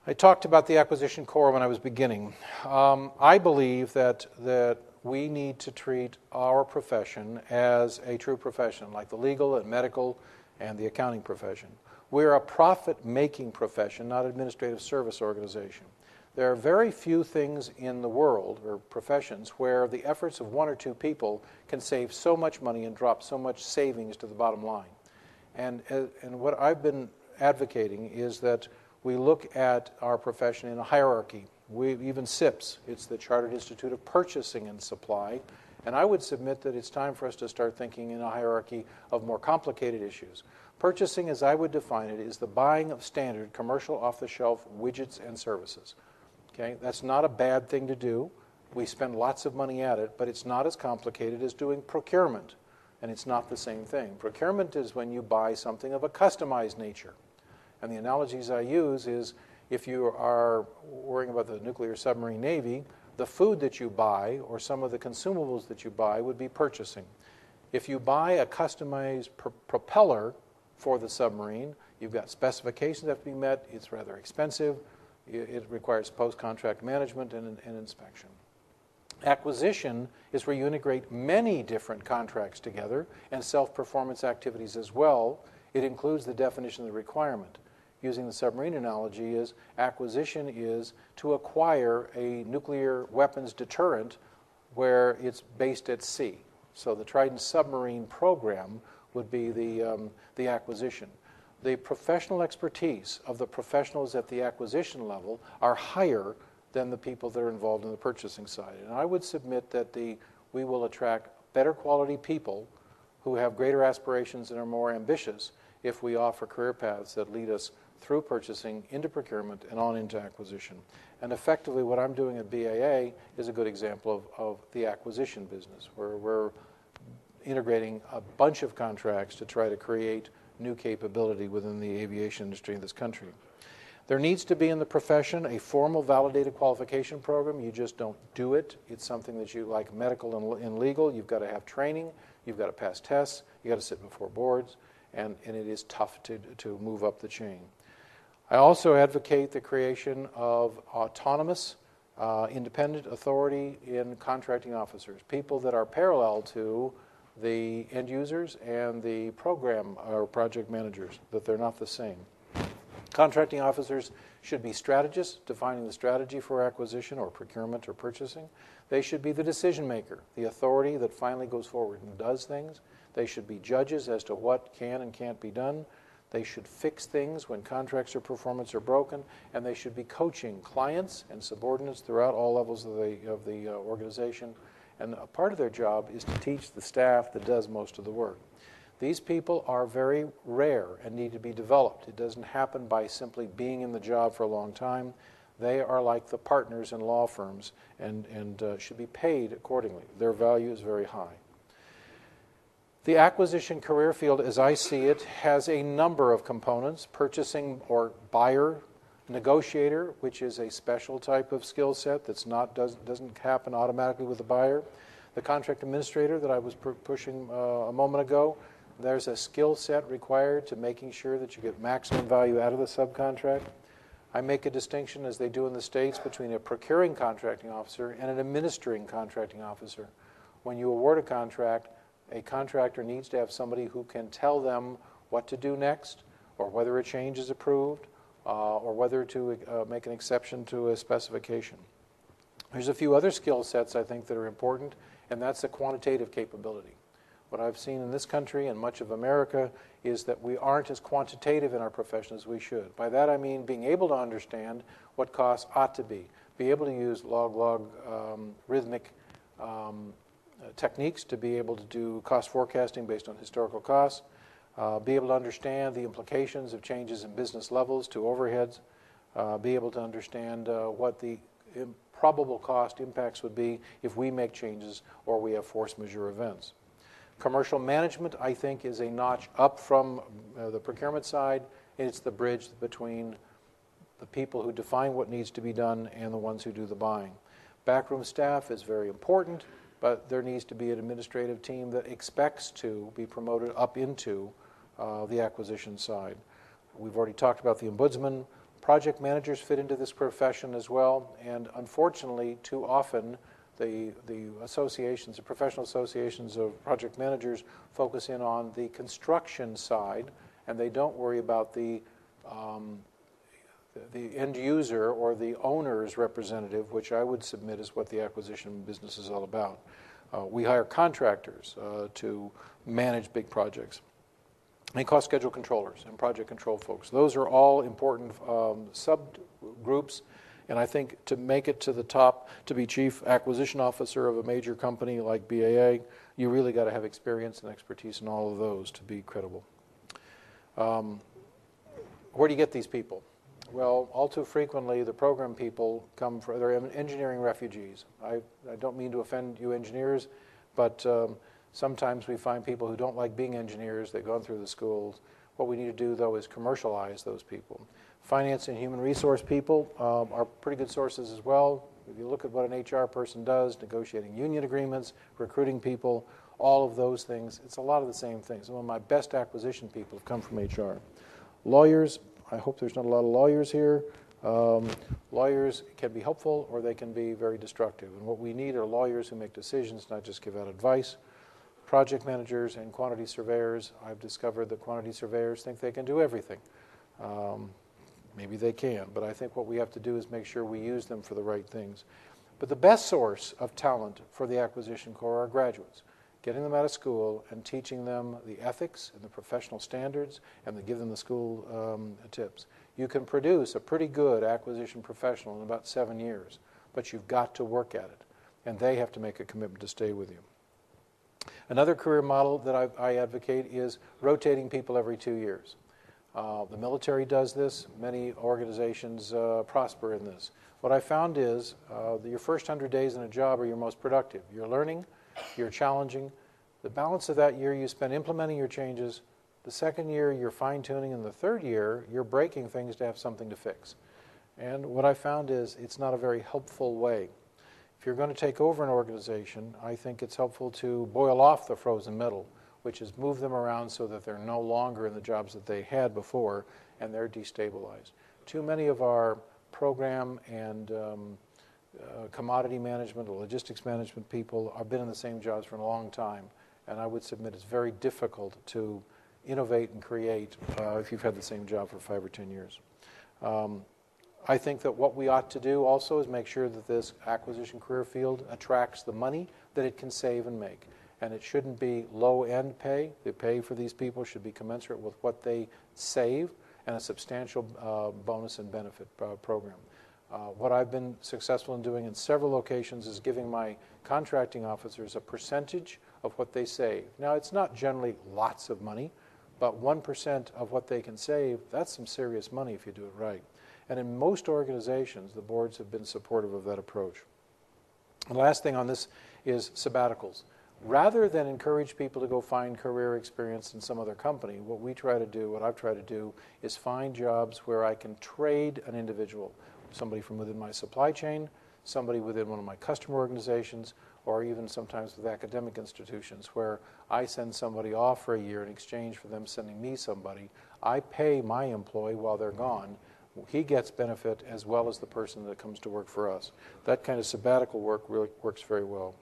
I talked about the acquisition core when I was beginning. I believe that we need to treat our profession as a true profession, like the legal and medical and the accounting profession. We're a profit-making profession, not administrative service organization. There are very few things in the world, or professions, where the efforts of one or two people can save so much money and drop so much savings to the bottom line. And what I've been advocating is that we look at our profession in a hierarchy. Even CIPS, it's the Chartered Institute of Purchasing and Supply, and I would submit that it's time for us to start thinking in a hierarchy of more complicated issues. Purchasing, as I would define it, is the buying of standard commercial off-the-shelf widgets and services. Okay, that's not a bad thing to do. We spend lots of money at it, but it's not as complicated as doing procurement, and it's not the same thing. Procurement is when you buy something of a customized nature. And the analogies I use is if you are worrying about the nuclear submarine navy, the food that you buy or some of the consumables that you buy would be purchasing. If you buy a customized propeller for the submarine, you've got specifications that have to be met, it's rather expensive, it requires post-contract management and inspection. Acquisition is where you integrate many different contracts together and self-performance activities as well. It includes the definition of the requirement. Using the submarine analogy, is acquisition is to acquire a nuclear weapons deterrent where it's based at sea. So the Trident submarine program would be the acquisition. The professional expertise of the professionals at the acquisition level are higher than the people that are involved in the purchasing side. And I would submit that we will attract better quality people who have greater aspirations and are more ambitious if we offer career paths that lead us through purchasing into procurement and on into acquisition. And effectively what I'm doing at BAA is a good example of the acquisition business, where we're integrating a bunch of contracts to try to create new capability within the aviation industry in this country. There needs to be in the profession a formal validated qualification program. You just don't do it. It's something that you, like medical and legal, you've got to have training, you've got to pass tests, you've got to sit before boards, and it is tough to move up the chain. I also advocate the creation of autonomous, independent authority in contracting officers, people that are parallel to the end users and the program or project managers, that they're not the same. Contracting officers should be strategists, defining the strategy for acquisition or procurement or purchasing. They should be the decision maker, the authority that finally goes forward and does things. They should be judges as to what can and can't be done. They should fix things when contracts or performance are broken, and they should be coaching clients and subordinates throughout all levels of the organization. And a part of their job is to teach the staff that does most of the work. These people are very rare and need to be developed. It doesn't happen by simply being in the job for a long time. They are like the partners in law firms and should be paid accordingly. Their value is very high. The acquisition career field, as I see it, has a number of components: purchasing or buyer, negotiator, which is a special type of skill set that's doesn't happen automatically with the buyer. The contract administrator that I was pushing a moment ago, there's a skill set required to making sure that you get maximum value out of the subcontract. I make a distinction, as they do in the States, between a procuring contracting officer and an administering contracting officer. When you award a contractor needs to have somebody who can tell them what to do next, or whether a change is approved, or whether to make an exception to a specification. There's a few other skill sets I think that are important, and that's a quantitative capability. What I've seen in this country and much of America is that we aren't as quantitative in our profession as we should. By that I mean being able to understand what costs ought to be able to use log rhythmic techniques to be able to do cost forecasting based on historical costs, be able to understand the implications of changes in business levels to overheads, be able to understand what the probable cost impacts would be if we make changes or we have force majeure events. Commercial management, I think, is a notch up from the procurement side. It's the bridge between the people who define what needs to be done and the ones who do the buying. Backroom staff is very important, but there needs to be an administrative team that expects to be promoted up into the acquisition side. We've already talked about the ombudsman. Project managers fit into this profession as well, and unfortunately, too often, the associations, the professional associations of project managers focus in on the construction side, and they don't worry about the end user or the owner's representative, which I would submit is what the acquisition business is all about. We hire contractors to manage big projects. And cost schedule controllers and project control folks. Those are all important subgroups, and I think to make it to the top, to be chief acquisition officer of a major company like BAA, you really got to have experience and expertise in all of those to be credible. Where do you get these people? Well, all too frequently, the program people come from, they're engineering refugees. I don't mean to offend you engineers, but sometimes we find people who don't like being engineers. They've gone through the schools. What we need to do, though, is commercialize those people. Finance and human resource people are pretty good sources as well. If you look at what an HR person does, negotiating union agreements, recruiting people, all of those things, it's a lot of the same things. Some of my best acquisition people have come from HR. Lawyers, I hope there's not a lot of lawyers here. Lawyers can be helpful or they can be very destructive. And what we need are lawyers who make decisions, not just give out advice. Project managers and quantity surveyors, I've discovered that quantity surveyors think they can do everything. Maybe they can, but I think what we have to do is make sure we use them for the right things. But the best source of talent for the acquisition corps are graduates. Getting them out of school and teaching them the ethics and the professional standards and give them the school tips. You can produce a pretty good acquisition professional in about 7 years, but you've got to work at it, and they have to make a commitment to stay with you. Another career model that I advocate is rotating people every 2 years. The military does this. Many organizations prosper in this. What I found is that your first 100 days in a job are your most productive. You're learning, you're challenging. The balance of that year you spend implementing your changes. The second year you're fine-tuning, and the third year you're breaking things to have something to fix. And what I found is it's not a very helpful way. If you're going to take over an organization, I think it's helpful to boil off the frozen metal, which is move them around so that they're no longer in the jobs that they had before and they're destabilized. Too many of our program and commodity management or logistics management people have been in the same jobs for a long time, and I would submit it's very difficult to innovate and create if you've had the same job for 5 or 10 years. I think that what we ought to do also is make sure that this acquisition career field attracts the money that it can save and make. And it shouldn't be low-end pay. The pay for these people should be commensurate with what they save and a substantial bonus and benefit program. What I've been successful in doing in several locations is giving my contracting officers a percentage of what they save. Now, it's not generally lots of money, but 1% of what they can save, that's some serious money if you do it right. And in most organizations, the boards have been supportive of that approach. The last thing on this is sabbaticals. Rather than encourage people to go find career experience in some other company, what I've tried to do is find jobs where I can trade an individual, somebody from within my supply chain, somebody within one of my customer organizations, or even sometimes with academic institutions where I send somebody off for a year in exchange for them sending me somebody. I pay my employee while they're gone. He gets benefit as well as the person that comes to work for us. That kind of sabbatical work really works very well.